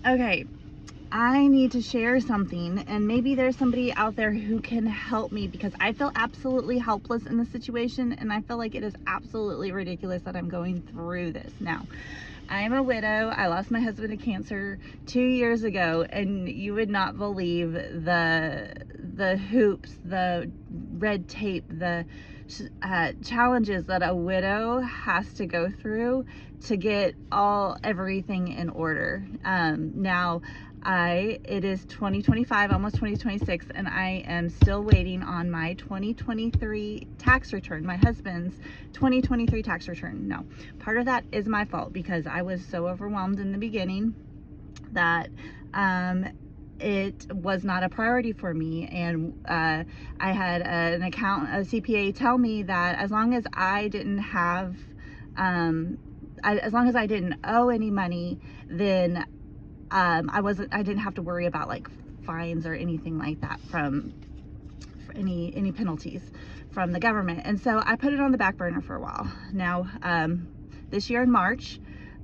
Okay, I need to share something, and maybe there's somebody out there who can help me, because I feel absolutely helpless in this situation, and I feel like it is absolutely ridiculous that I'm going through this now. I am a widow. I lost my husband to cancer 2 years ago, and you would not believe the hoops, the red tape, the challenges that a widow has to go through to get everything in order. Now it is 2025, almost 2026, and I am still waiting on my 2023 tax return, my husband's 2023 tax return. No, part of that is my fault, because I was so overwhelmed in the beginning that it was not a priority for me. And I had a CPA tell me that as long as I didn't have, as long as I didn't owe any money, then I didn't have to worry about like fines or anything like that from any penalties from the government. And so I put it on the back burner for a while. Now, this year in March,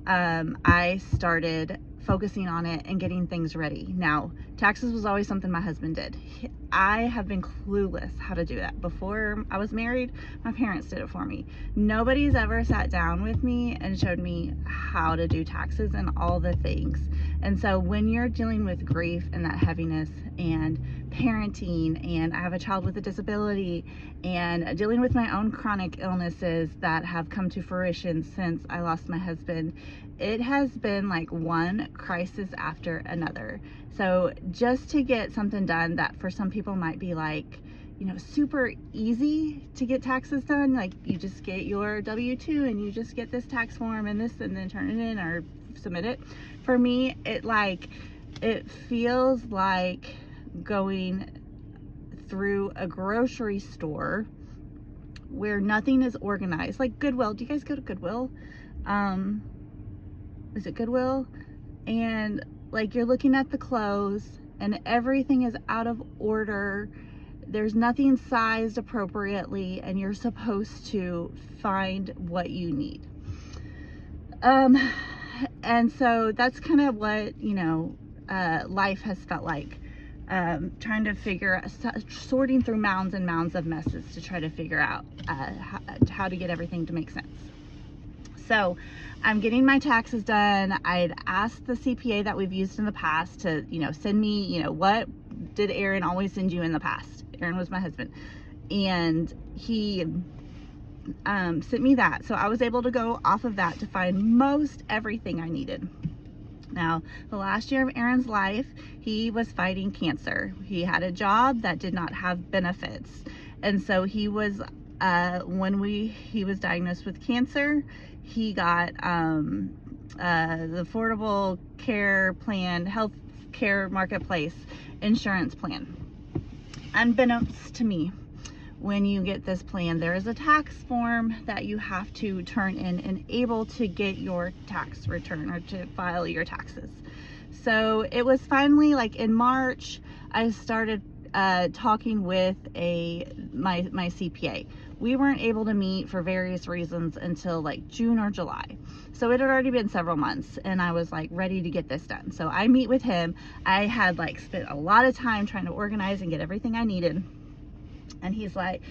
I started focusing on it and getting things ready. Now, taxes was always something my husband did. I have been clueless how to do that. Before I was married, my parents did it for me. Nobody's ever sat down with me and showed me how to do taxes and all the things. And so when you're dealing with grief and that heaviness and parenting, and I have a child with a disability, and dealing with my own chronic illnesses that have come to fruition since I lost my husband, it has been like one crisis after another. So just to get something done that for some people might be like, you know, super easy to get taxes done, like you just get your W-2 and you just get this tax form and this, and then turn it in or submit it. For me, it feels like going through a grocery store where nothing is organized, like Goodwill. Do you guys go to Goodwill? Is it Goodwill? And like you're looking at the clothes and everything is out of order. There's nothing sized appropriately, and you're supposed to find what you need. And so that's kind of what, you know, life has felt like. Trying to sorting through mounds and mounds of messes to try to figure out how to get everything to make sense. So I'm getting my taxes done. I'd asked the CPA that we've used in the past to, you know, send me, you know, what did Aaron always send you in the past? Aaron was my husband. And he sent me that. So I was able to go off of that to find most everything I needed. Now, the last year of Aaron's life, he was fighting cancer. He had a job that did not have benefits. And so he was, when he was diagnosed with cancer, he got the Affordable Care Plan, Health Care Marketplace insurance plan. Unbeknownst to me, when you get this plan, there is a tax form that you have to turn in and able to get your tax return or to file your taxes. So it was finally like in March, I started talking with my CPA. We weren't able to meet for various reasons until like June or July. So it had already been several months, and I was like ready to get this done. So I meet with him. I had like spent a lot of time trying to organize and get everything I needed. And he's like,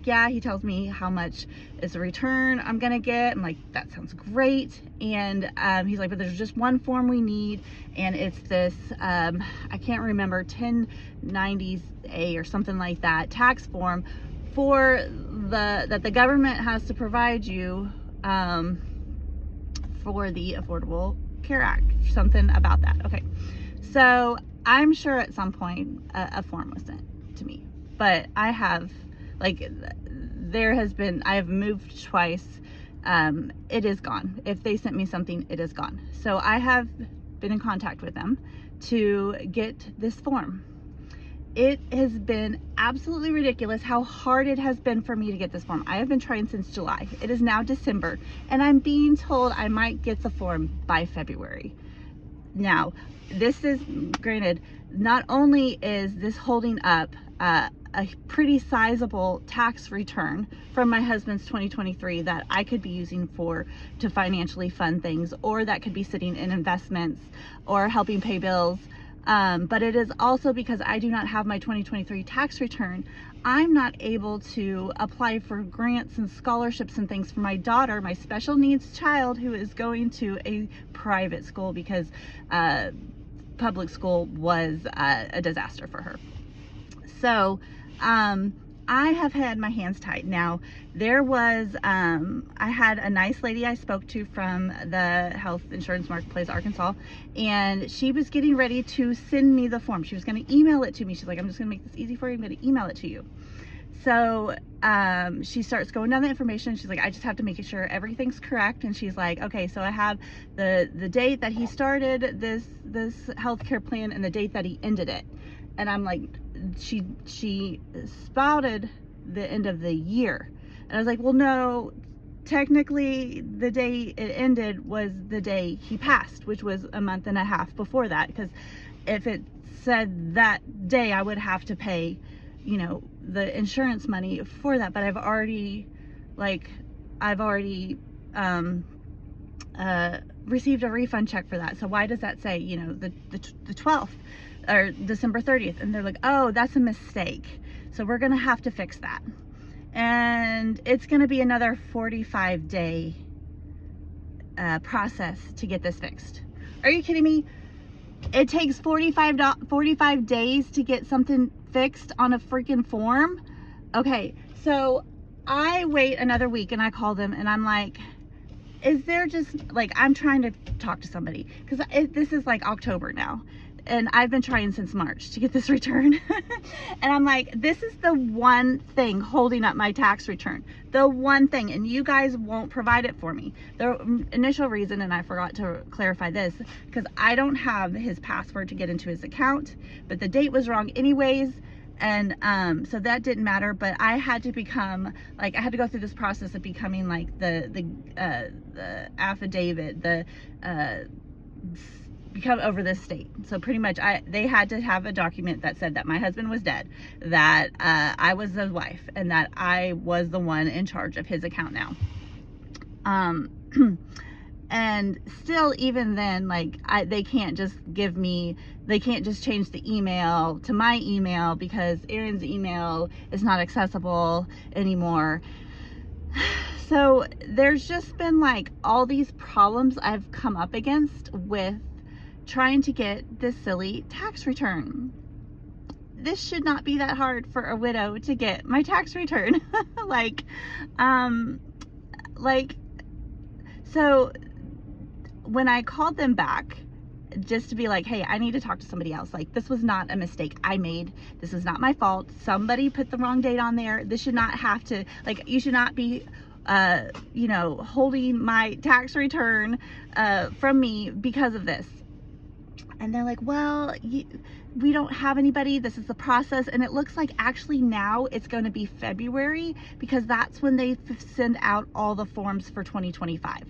yeah, he tells me how much is the return I'm gonna get. I'm like, that sounds great. And he's like, but there's just one form we need, and it's this, I can't remember, 1090A or something like that, tax form that the government has to provide you for the Affordable Care Act, something about that. Okay, so I'm sure at some point a form was sent to me. But I have, like, I have moved twice. It is gone. If they sent me something, it is gone. So I have been in contact with them to get this form. It has been absolutely ridiculous how hard it has been for me to get this form. I have been trying since July. It is now December, and I'm being told I might get the form by February. Now, this is, granted, not only is this holding up a pretty sizable tax return from my husband's 2023 that I could be using to financially fund things, or that could be sitting in investments or helping pay bills. But it is also because I do not have my 2023 tax return, I'm not able to apply for grants and scholarships and things for my daughter, my special needs child, who is going to a private school because public school was a disaster for her. So I have had my hands tied. Now, there was, I had a nice lady I spoke to from the Health Insurance Marketplace, Arkansas, and she was getting ready to send me the form. She was going to email it to me. She's like, I'm just going to make this easy for you. I'm going to email it to you. So she starts going down the information. She's like, I just have to make sure everything's correct. And she's like, okay, so I have the date that he started this healthcare plan and the date that he ended it. And I'm like, she spouted the end of the year. And I was like, well, no, technically the day it ended was the day he passed, which was a month and a half before that. Because if it said that day, I would have to pay, you know, the insurance money for that. But I've already received a refund check for that. So why does that say, you know, the 12th or December 30th? And they're like, oh, that's a mistake. So we're going to have to fix that. And it's going to be another 45-day process to get this fixed. Are you kidding me? It takes 45 days to get something fixed on a freaking form? Okay, so I wait another week and I call them and I'm like, is there just, like, I'm trying to talk to somebody because this is like October now. And I've been trying since March to get this return. And I'm like, this is the one thing holding up my tax return. The one thing, and you guys won't provide it for me. The initial reason, and I forgot to clarify this, because I don't have his password to get into his account, but the date was wrong anyways. And so that didn't matter, but I had to become, like, I had to go through this process of becoming like the affidavit, become over this state. So pretty much they had to have a document that said that my husband was dead, that I was the wife, and that I was the one in charge of his account now. And still, even then, like, they can't just change the email to my email because Aaron's email is not accessible anymore. So there's just been like all these problems I've come up against with trying to get this silly tax return. This should not be that hard for a widow to get my tax return. So when I called them back just to be like, hey, I need to talk to somebody else. Like, this was not a mistake I made. This is not my fault. Somebody put the wrong date on there. This should not have to, like, you should not be you know, holding my tax return from me because of this. And they're like, well, we don't have anybody. This is the process. And it looks like actually now it's going to be February because that's when they send out all the forms for 2025.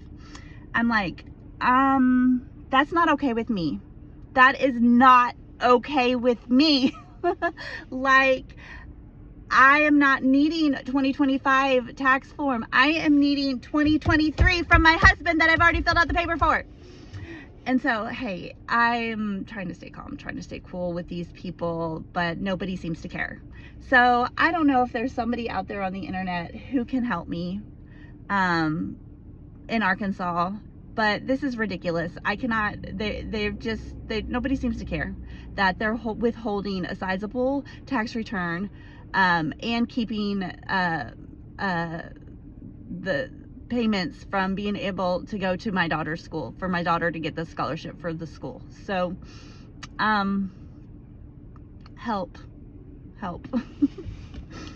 I'm like, that's not okay with me. That is not okay with me. Like, I am not needing 2025 tax form. I am needing 2023 from my husband that I've already filled out the paper for. And so, hey, I'm trying to stay calm, trying to stay cool with these people, but nobody seems to care. So I don't know if there's somebody out there on the internet who can help me in Arkansas, but this is ridiculous. I cannot, nobody seems to care that they're withholding a sizable tax return and keeping the payments from being able to go to my daughter's school, for my daughter to get the scholarship for the school. So help